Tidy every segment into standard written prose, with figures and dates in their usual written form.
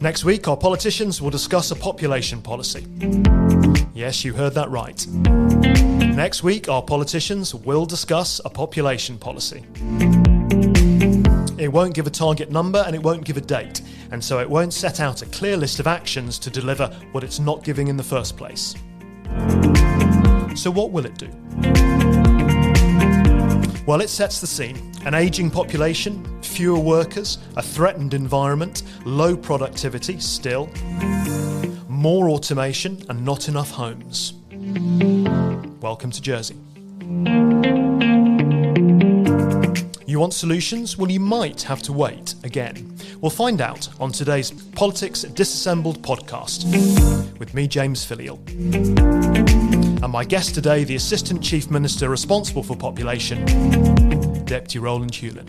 Next week, our politicians will discuss a population policy. Yes, you heard that right. Next week, our politicians will discuss a population policy. It won't give a target number and it won't give a date, and so it won't set out a clear list of actions to deliver what it's not giving in the first place. So what will it do? Well, it sets the scene. An ageing population, fewer workers, a threatened environment, low productivity still, more automation and not enough homes. Welcome to Jersey. You want solutions? Well, you might have to wait again. We'll find out on today's Politics Disassembled podcast with me, James Filleul. And my guest today, the Assistant Chief Minister responsible for population, Deputy Rowland Huelin.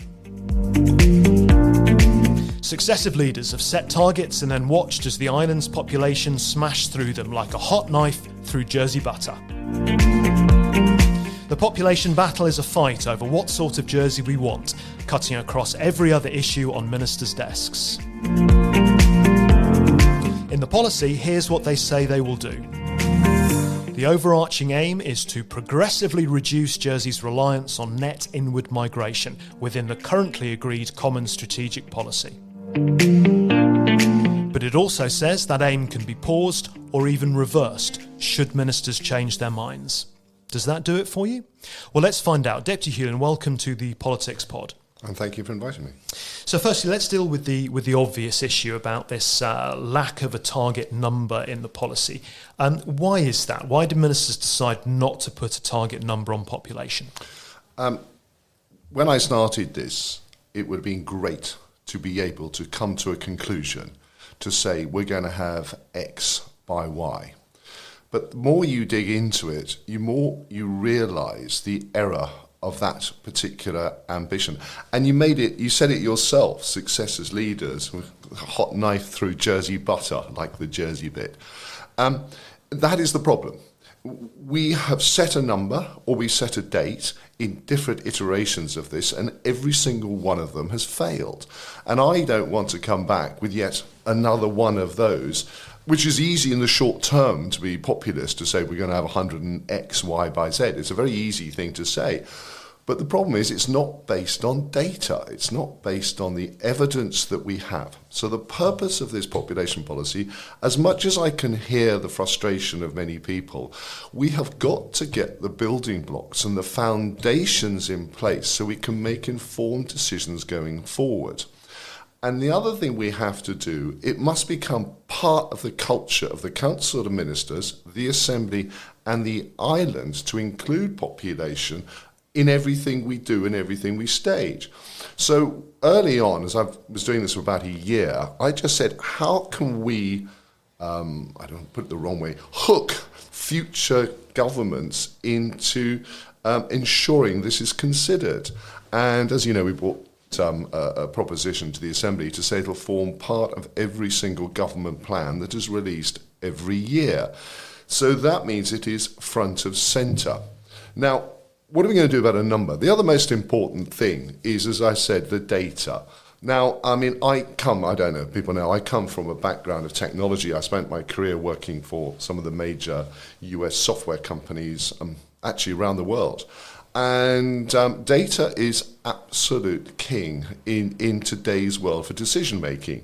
Successive leaders have set targets and then watched as the island's population smashed through them like a hot knife through Jersey butter. The population battle is a fight over what sort of Jersey we want, cutting across every other issue on ministers' desks. In the policy, here's what they say they will do. The overarching aim is to progressively reduce Jersey's reliance on net inward migration within the currently agreed Common Strategic Policy. But it also says that aim can be paused or even reversed should ministers change their minds. Does that do it for you? Well, let's find out. Deputy Huelin, welcome to the Politics Pod. And thank you for inviting me. So firstly, let's deal with the obvious issue about this lack of a target number in the policy. Why is that? Why did ministers decide not to put a target number on population? When I started this, it would have been great to be able to come to a conclusion to say we're going to have X by Y. But the more you dig into it, the more you realise the error of that particular ambition. And you said it yourself, success as leaders, with a hot knife through Jersey butter, like the Jersey bit. That is the problem. We have set a number or we set a date in different iterations of this, and every single one of them has failed. And I don't want to come back with yet another one of those, which is easy in the short term to be populist, to say we're going to have 100 and X, Y by Z. It's a very easy thing to say. But the problem is it's not based on data. It's not based on the evidence that we have. So the purpose of this population policy, as much as I can hear the frustration of many people, we have got to get the building blocks and the foundations in place so we can make informed decisions going forward. And the other thing we have to do, it must become part of the culture of the Council of Ministers, the Assembly and the islands to include population in everything we do and everything we stage. So early on, as I was doing this for about a year, I just said, how can we, I don't put it the wrong way, hook future governments into ensuring this is considered? And as you know, we brought a proposition to the Assembly to say it'll form part of every single government plan that is released every year. So that means it is front of centre. Now, what are we going to do about a number? The other most important thing is, as I said, the data. Now, I mean, I come from a background of technology. I spent my career working for some of the major US software companies, actually around the world. And data is absolute king in today's world for decision making.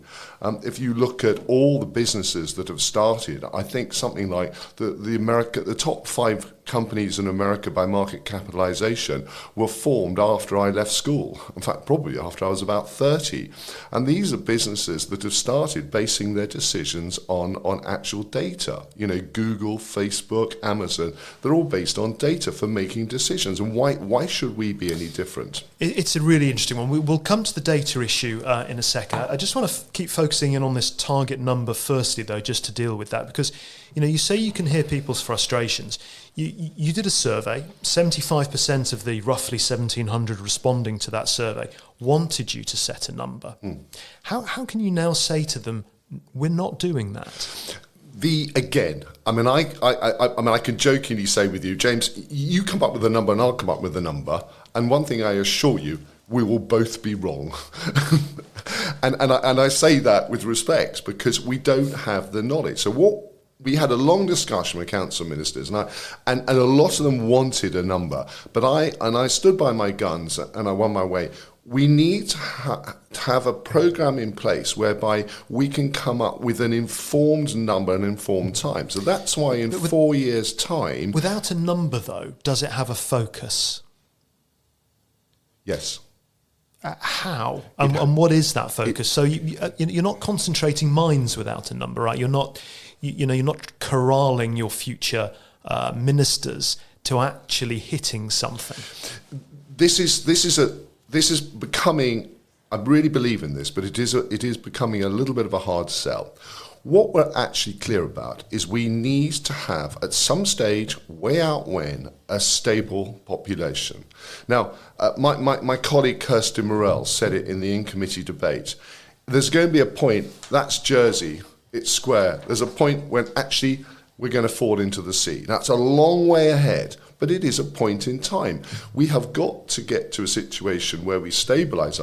If you look at all the businesses that have started, I think something like the top 5 companies in America by market capitalization were formed after I left school. In fact, probably after I was about 30. And these are businesses that have started basing their decisions on actual data. You know, Google, Facebook, Amazon, they're all based on data for making decisions. And why should we be any different? It's a really interesting one. We'll come to the data issue in a second. I just want to keep focusing in on this target number firstly, though, just to deal with that, because you say you can hear people's frustrations. You did a survey. 75% of the roughly 1,700 responding to that survey wanted you to set a number. How can you now say to them, we're not doing that? I can jokingly say with you, James, you come up with a number and I'll come up with a number. And one thing I assure you, we will both be wrong. And I say that with respect because we don't have the knowledge. So we had a long discussion with council ministers, and a lot of them wanted a number. But I stood by my guns and I won my way. We need to have a program in place whereby we can come up with an informed number and informed time. So that's why in 4 years' time... Without a number, though, does it have a focus? Yes. How? And what is that focus? So you're not concentrating minds without a number, right? You're not, you're not corralling your future ministers to actually hitting something. This is becoming, I really believe in this, but it is becoming a little bit of a hard sell. What we're actually clear about is we need to have, at some stage, way out when, a stable population. Now, my colleague Kirsty Morell said it in the in-committee debate. There's going to be a point, that's Jersey, it's square. There's a point when actually we're going to fall into the sea. That's a long way ahead, but it is a point in time. We have got to get to a situation where we stabilise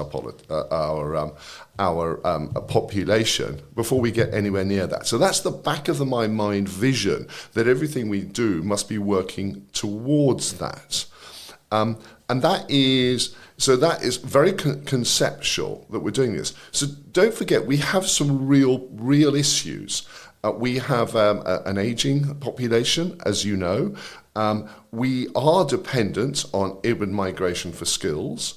our population before we get anywhere near that. So that's the back of my mind vision, that everything we do must be working towards that. And that is very conceptual that we're doing this. So don't forget, we have some real issues. We have an ageing population, as you know. We are dependent on urban migration for skills.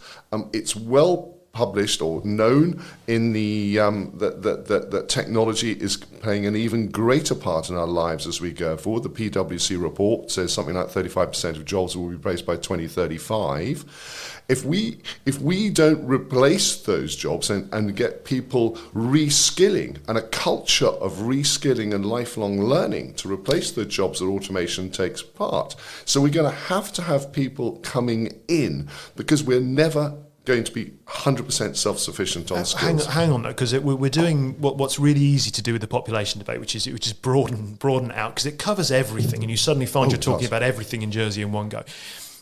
It's well published or known in that technology is playing an even greater part in our lives as we go forward. The PwC report says something like 35% of jobs will be replaced by 2035. If we don't replace those jobs and get people reskilling and a culture of reskilling and lifelong learning to replace the jobs that automation takes part. So we're going to have people coming in because we're never going to be 100% self-sufficient on skills. Hang on though, because we're doing what's really easy to do with the population debate, which is broaden out, because it covers everything, and you suddenly find you're talking about everything in Jersey in one go.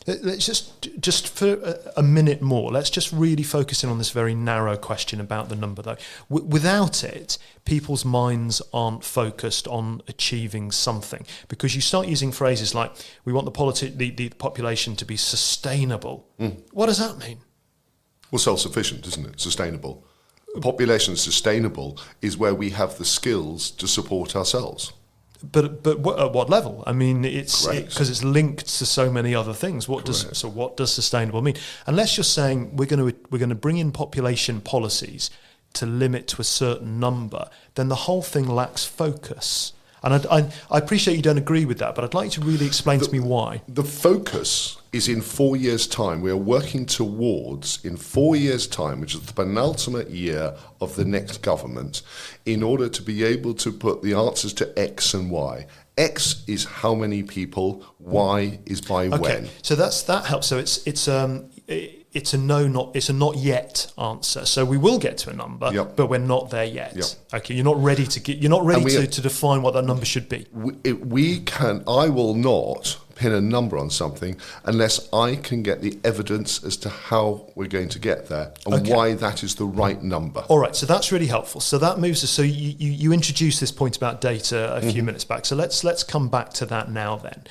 Let's just for a minute more, let's just really focus in on this very narrow question about the number, though. Without it, people's minds aren't focused on achieving something, because you start using phrases like, we want the population to be sustainable. What does that mean? Well, self-sufficient, isn't it? Sustainable. Population sustainable is where we have the skills to support ourselves. But at what level? I mean, it's because it's linked to so many other things. What does sustainable mean? Unless you're saying we're going to bring in population policies to limit to a certain number, then the whole thing lacks focus. And I appreciate you don't agree with that, but I'd like you to really explain to me why. The focus is in 4 years' time. We are working towards, in 4 years' time, which is the penultimate year of the next government, in order to be able to put the answers to X and Y. X is how many people, Y is by when. So that helps. So it's a not yet answer. So we will get to a number, but we're not there yet. Yep. Okay, you're not ready to define what that number should be. I will not pin a number on something unless I can get the evidence as to how we're going to get there and why that is the right number. All right, so that's really helpful. So that moves us. So you introduced this point about data a few minutes back. So let's come back to that now then.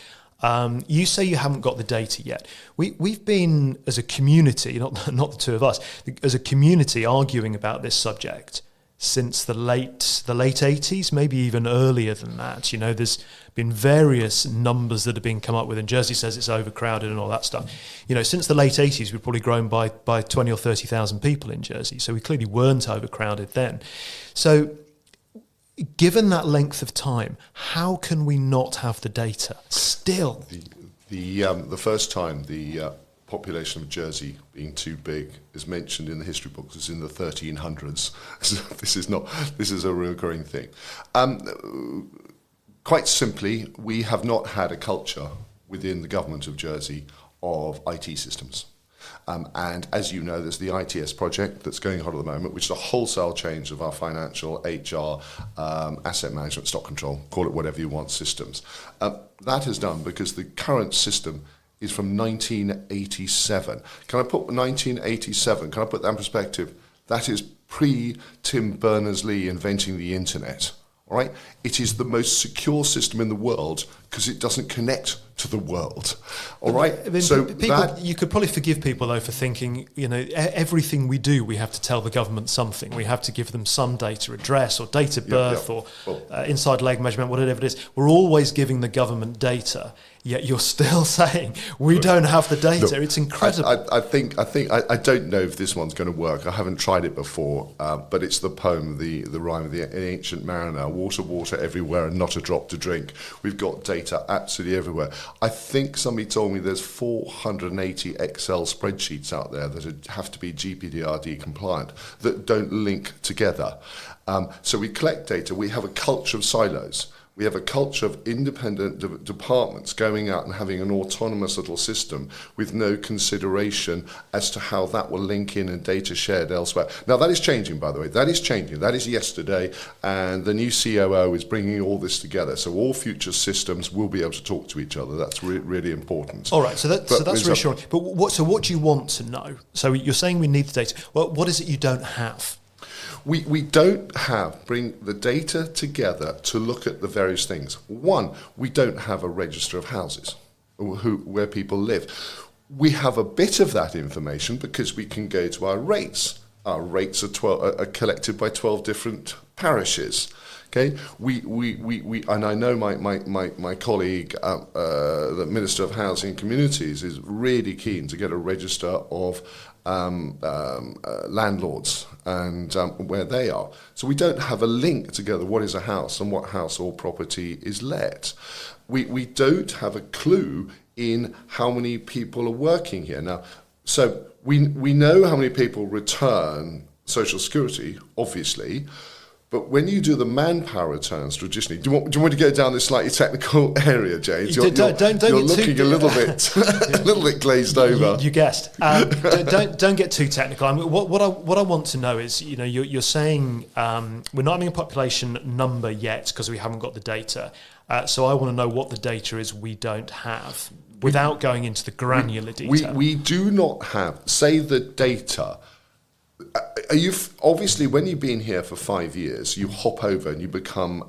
You say you haven't got the data yet. We've been, as a community, not the two of us, as a community arguing about this subject since the late 80s, maybe even earlier than that. You know, there's been various numbers that have been come up with, and Jersey says it's overcrowded and all that stuff. You know, since the late 80s, we've probably grown by 20 or 30,000 people in Jersey, so we clearly weren't overcrowded then. So given that length of time, how can we not have the data still? The first time the population of Jersey being too big is mentioned in the history books is in the 1300s. So this is a recurring thing. Quite simply, we have not had a culture within the government of Jersey of IT systems. And as you know, there's the ITS project that's going on at the moment, which is a wholesale change of our financial, HR, asset management, stock control, call it whatever you want, systems. That is done because the current system is from 1987. Can I put 1987, can I put that in perspective? That is pre-Tim Berners-Lee inventing the internet. All right, it is the most secure system in the world because it doesn't connect to the world. All right, I mean, you could probably forgive people though for thinking, everything we do, we have to tell the government something. We have to give them some data, address or date of birth or inside leg measurement, whatever it is. We're always giving the government data. Yet you're still saying we don't have the data. Look, it's incredible. I don't know if this one's going to work. I haven't tried it before, but it's the poem, the rhyme of the ancient mariner: water, water everywhere, and not a drop to drink. We've got data absolutely everywhere. I think somebody told me there's 480 Excel spreadsheets out there that have to be GDPR compliant that don't link together. So we collect data. We have a culture of silos. We have a culture of independent departments going out and having an autonomous little system with no consideration as to how that will link in and data shared elsewhere. Now, that is changing, by the way. That is changing. That is yesterday. And the new COO is bringing all this together. So all future systems will be able to talk to each other. That's really important. All right. So that's reassuring. But what do you want to know? So you're saying we need the data. Well, what is it you don't have? We don't bring the data together to look at the various things. One, we don't have a register of houses where people live. We have a bit of that information because we can go to our rates. Our rates are collected by 12 different parishes. Okay, and I know my colleague, the Minister of Housing and Communities, is really keen to get a register of landlords and where they are. So we don't have a link together what is a house and what house or property is let. We don't have a clue in how many people are working here. Now, so we know how many people return Social Security, obviously, but when you do the manpower returns traditionally, do you want me to go down this slightly technical area, James? You're looking a little bit glazed over. You guessed. Don't get too technical. I mean, what I want to know is, you're saying we're not having a population number yet because we haven't got the data. So I want to know what the data is we don't have without going into the granular detail. We do not have, say, the data. Obviously, when you've been here for 5 years, you hop over and you become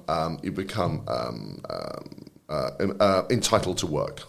entitled to work.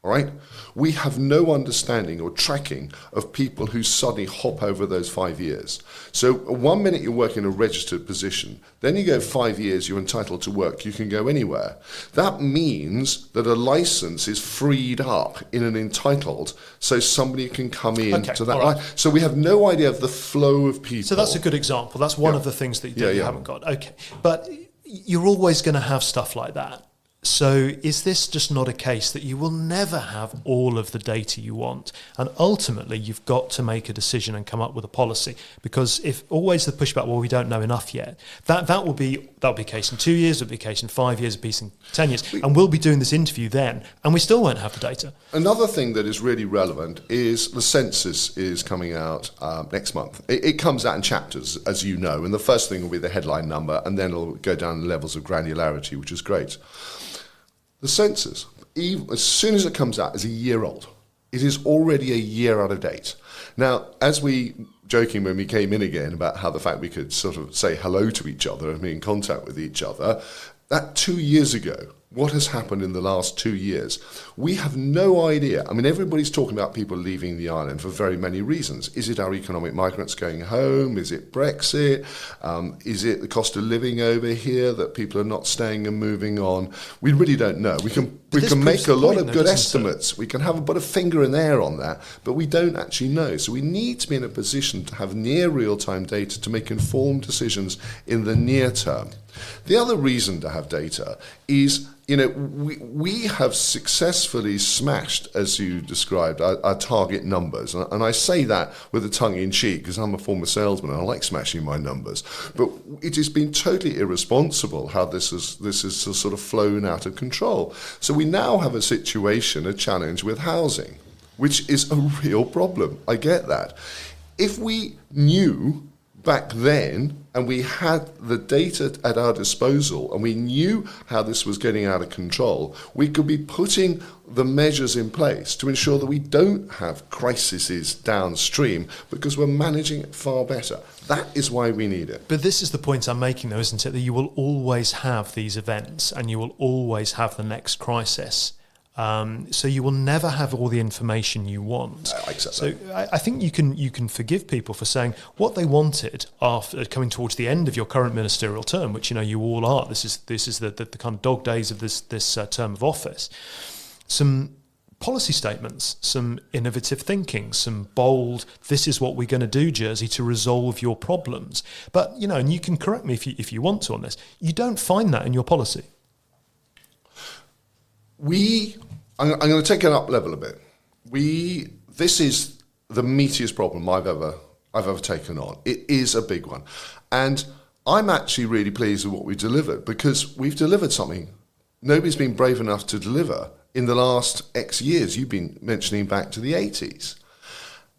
All right? We have no understanding or tracking of people who suddenly hop over those 5 years. So 1 minute you're working a registered position, then you go 5 years, you're entitled to work, you can go anywhere. That means that a license is freed up in an entitled, so somebody can come in to that. Right. So we have no idea of the flow of people. So that's a good example. That's one of the things that you haven't got. Okay. But you're always going to have stuff like that. So is this just not a case that you will never have all of the data you want? And ultimately, you've got to make a decision and come up with a policy. Because if always the pushback, well, we don't know enough yet, that will be the case in 2 years, it'll be the case in 5 years, it'll be in 10 years. And we'll be doing this interview then, and we still won't have the data. Another thing that is really relevant is the census is coming out next month. It comes out in chapters, as you know, and the first thing will be the headline number, and then it'll go down the levels of granularity, which is great. The census, as soon as it comes out, is a year old. It is already a year out of date. Now, as we joking when we came in again about how the fact we could sort of say hello to each other and be in contact with each other, that 2 years ago, what has happened in the last 2 years? We have no idea. I mean, everybody's talking about people leaving the island for very many reasons. Is it our economic migrants going home? Is it Brexit? Is it the cost of living over here that people are not staying and moving on? We really don't know. We can make a lot of good estimates. We can put a finger in the air on that, but we don't actually know. So we need to be in a position to have near real-time data to make informed decisions in the near term. The other reason to have data is, we have successfully smashed, as you described, our target numbers. And I say that with a tongue in cheek because I'm a former salesman and I like smashing my numbers. But it has been totally irresponsible how this is sort of flown out of control. So we now have a situation, a challenge with housing, which is a real problem. I get that. If we knew back then, and we had the data at our disposal, and we knew how this was getting out of control, we could be putting the measures in place to ensure that we don't have crises downstream, because we're managing it far better. That is why we need it. But this is the point I'm making, though, isn't it? That you will always have these events, and you will always have the next crisis. So you will never have all the information you want. I accept so that. I think you can forgive people for saying what they wanted after coming towards the end of your current ministerial term, which you all are. This is the kind of dog days of this term of office. Some policy statements, some innovative thinking, some bold, this is what we're going to do, Jersey, to resolve your problems. But, and you can correct me if you want to on this, you don't find that in your policy. I'm going to take it up level a bit. This is the meatiest problem I've ever taken on. It is a big one. And I'm actually really pleased with what we delivered, because we've delivered something nobody's been brave enough to deliver in the last X years. You've been mentioning back to the 80s.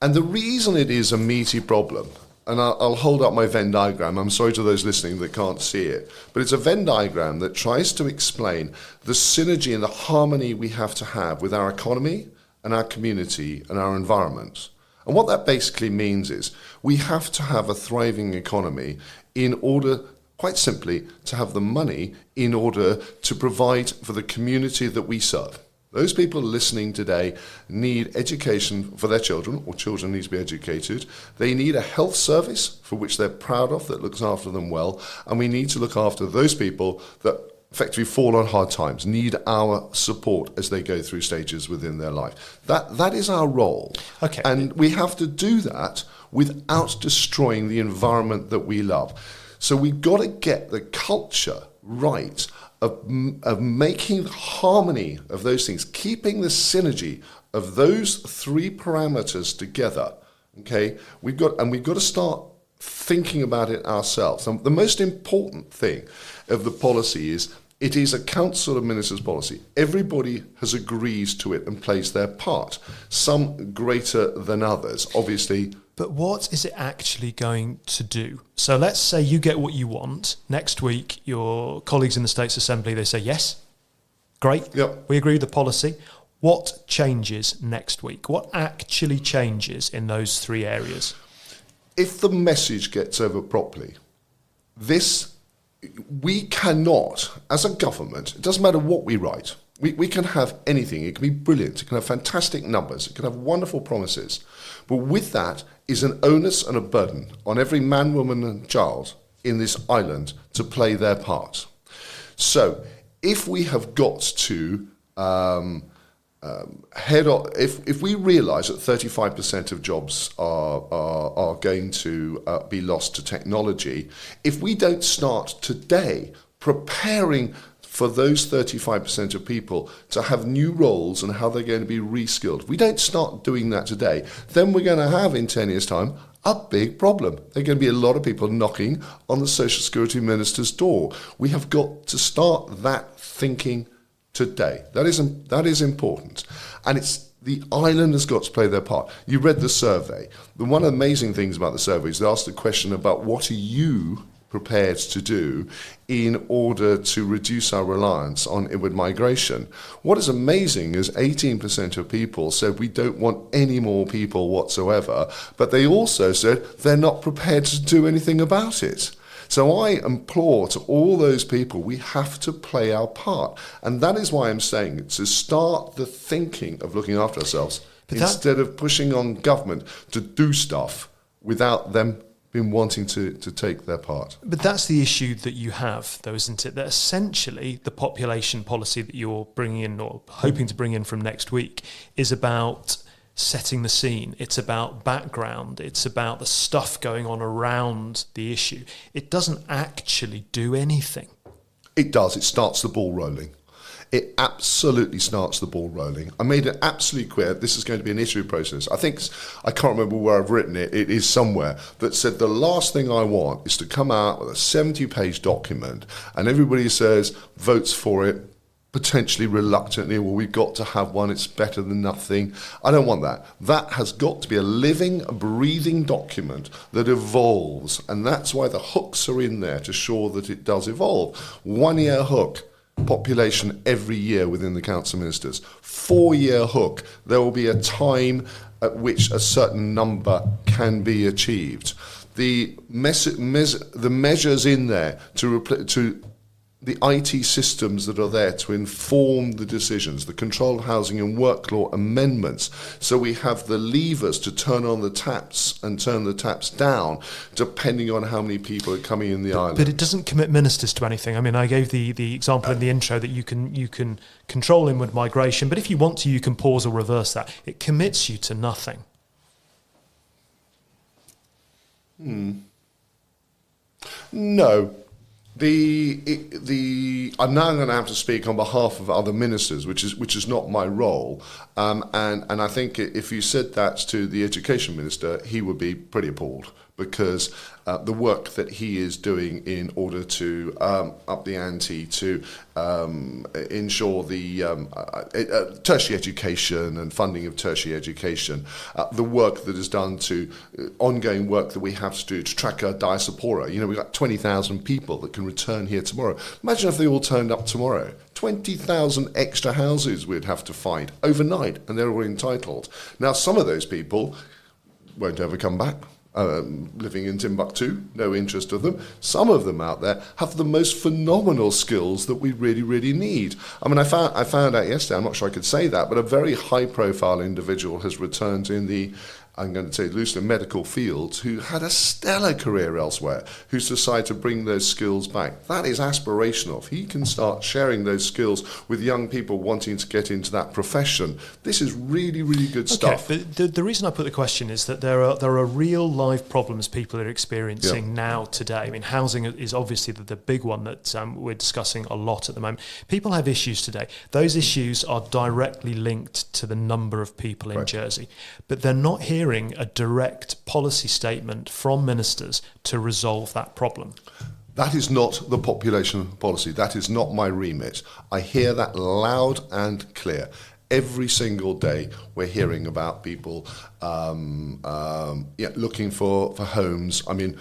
And the reason it is a meaty problem, and I'll hold up my Venn diagram. I'm sorry to those listening that can't see it, but it's a Venn diagram that tries to explain the synergy and the harmony we have to have with our economy and our community and our environment. And what that basically means is we have to have a thriving economy in order, quite simply, to have the money in order to provide for the community that we serve. Those people listening today need education for their children, or children need to be educated. They need a health service for which they're proud of, that looks after them well. And we need to look after those people that effectively fall on hard times, need our support as they go through stages within their life. That is our role. Okay. And we have to do that without destroying the environment that we love. So we've got to get the culture right of making the harmony of those things, keeping the synergy of those three parameters together. Okay, we've got to start thinking about it ourselves. And the most important thing of the policy is it is a Council of Ministers policy. Everybody has agreed to it and plays their part, some greater than others, obviously. But what is it actually going to do? So let's say you get what you want. Next week, your colleagues in the States Assembly, they say, yes, great, Yep. We agree with the policy. What changes next week? What actually changes in those three areas? If the message gets over properly, we cannot, as a government, it doesn't matter what we write, we can have anything. It can be brilliant. It can have fantastic numbers. It can have wonderful promises. But with that is an onus and a burden on every man, woman and child in this island to play their part. So if we have got to head on, if we realise that 35% of jobs are going to be lost to technology, if we don't start today preparing for those 35% of people to have new roles and how they're going to be reskilled, if we don't start doing that today, then we're going to have in 10 years' time a big problem. There are going to be a lot of people knocking on the Social Security Minister's door. We have got to start that thinking today. That is important. And it's the island has got to play their part. You read the survey. One of the amazing things about the survey is they asked a question about what are you prepared to do in order to reduce our reliance on inward migration. What is amazing is 18% of people said we don't want any more people whatsoever, but they also said they're not prepared to do anything about it. So I implore to all those people, we have to play our part. And that is why I'm saying to start the thinking of looking after ourselves instead of pushing on government to do stuff without them been wanting to take their part. But that's the issue that you have, though, isn't it? That essentially the population policy that you're bringing in or hoping to bring in from next week is about setting the scene. It's about background. It's about the stuff going on around the issue. It doesn't actually do anything. It does. It starts the ball rolling. It absolutely starts the ball rolling. I made it absolutely clear this is going to be an issue process. I can't remember where I've written it. It is somewhere that said the last thing I want is to come out with a 70-page document and everybody says votes for it, potentially reluctantly, well, we've got to have one, it's better than nothing. I don't want that. That has got to be a living, breathing document that evolves, and that's why the hooks are in there to ensure that it does evolve. 1 year hook, population every year within the Council of Ministers. 4 year hook, there will be a time at which a certain number can be achieved. The measures in there to the IT systems that are there to inform the decisions, the Controlled Housing and Work Law amendments, so we have the levers to turn on the taps and turn the taps down, depending on how many people are coming in the island. But it doesn't commit ministers to anything. I mean, I gave the example in the intro that you can control inward migration, but if you want to, you can pause or reverse that. It commits you to nothing. No. I'm now going to have to speak on behalf of other ministers, which is not my role. And I think if you said that to the Education Minister, he would be pretty appalled, because the work that he is doing in order to up the ante to ensure the tertiary education and funding of tertiary education, the work that is done to ongoing work that we have to do to track our diaspora. You know, we've got 20,000 people that can return here tomorrow. Imagine if they all turned up tomorrow. 20,000 extra houses we'd have to find overnight, and they're all entitled. Now, some of those people won't ever come back. Living in Timbuktu, no interest of them. Some of them out there have the most phenomenal skills that we really, really need. I mean, I found out yesterday, I'm not sure I could say that, but a very high-profile individual has returned in the, I'm going to say loosely, medical fields, who had a stellar career elsewhere, who's decided to bring those skills back. That is aspirational. If he can start sharing those skills with young people wanting to get into that profession, this is really, really good stuff. Okay, but the reason I put the question is that there are real live problems people are experiencing now today. I mean, housing is obviously the big one that we're discussing a lot at the moment. People have issues today. Those issues are directly linked to the number of people in Jersey, but they're not hearing a direct policy statement from ministers to resolve that problem. That is not the population policy. That is not my remit. I hear that loud and clear. Every single day we're hearing about people looking for homes. I mean,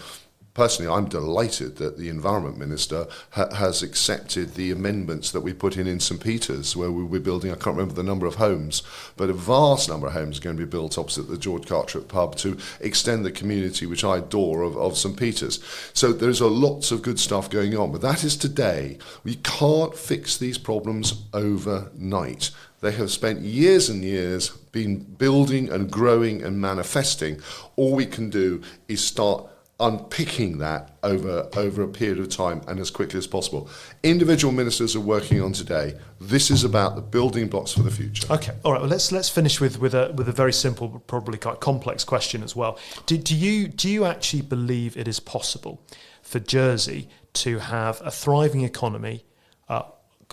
personally, I'm delighted that the Environment Minister has accepted the amendments that we put in St Peter's, where we were building, I can't remember the number of homes, but a vast number of homes are going to be built opposite the George Carteret pub to extend the community, which I adore, of St Peter's. So there's lots of good stuff going on, but that is today. We can't fix these problems overnight. They have spent years and years been building and growing and manifesting. All we can do is start unpicking that over a period of time and as quickly as possible. Individual ministers are working on today. This is about the building blocks for the future. Okay, all right. Well, let's finish with a very simple, but probably quite complex question as well. Do you actually believe it is possible for Jersey to have a thriving economy,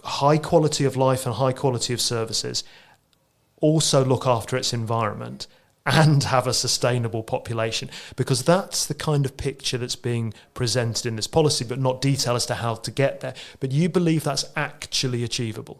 high quality of life and high quality of services, also look after its environment, and have a sustainable population? Because that's the kind of picture that's being presented in this policy, but not detail as to how to get there. But you believe that's actually achievable?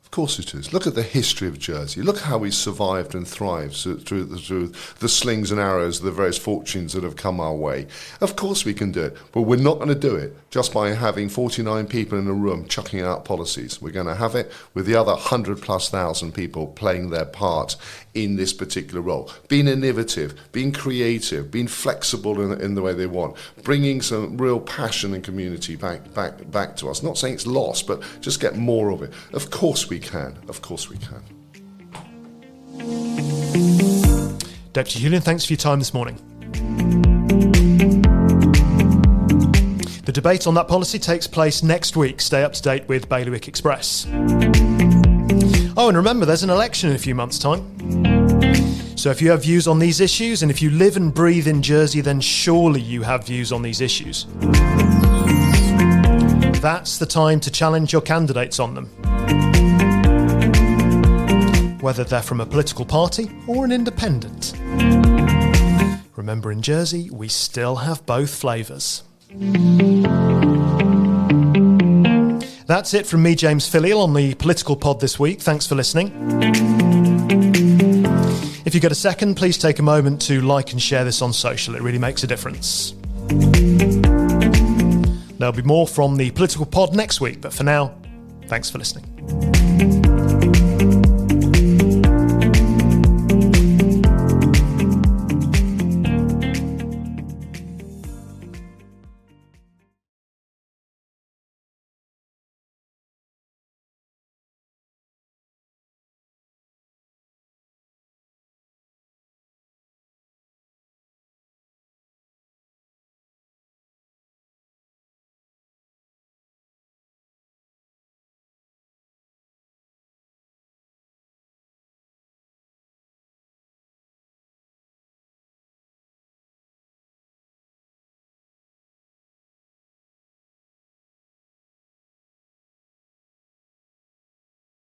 Of course it is. Look at the history of Jersey. Look how we survived and thrived through the slings and arrows, the various fortunes that have come our way. Of course we can do it, but we're not going to do it just by having 49 people in a room chucking out policies. We're going to have it with the other 100,000+ people playing their part in this particular role. Being innovative, being creative, being flexible in the way they want, bringing some real passion and community back to us. Not saying it's lost, but just get more of it. Of course we can. Of course we can. Deputy Huelin, thanks for your time this morning. The debate on that policy takes place next week. Stay up to date with Bailiwick Express. Oh, and remember, there's an election in a few months' time. So if you have views on these issues, and if you live and breathe in Jersey, then surely you have views on these issues. That's the time to challenge your candidates on them, whether they're from a political party or an independent. Remember, in Jersey, we still have both flavours. That's it from me, James Filleul, on the Political Pod this week. Thanks for listening. If you get a second, please take a moment to like and share this on social. It really makes a difference. There'll be more from the Political Pod next week, but for now, thanks for listening.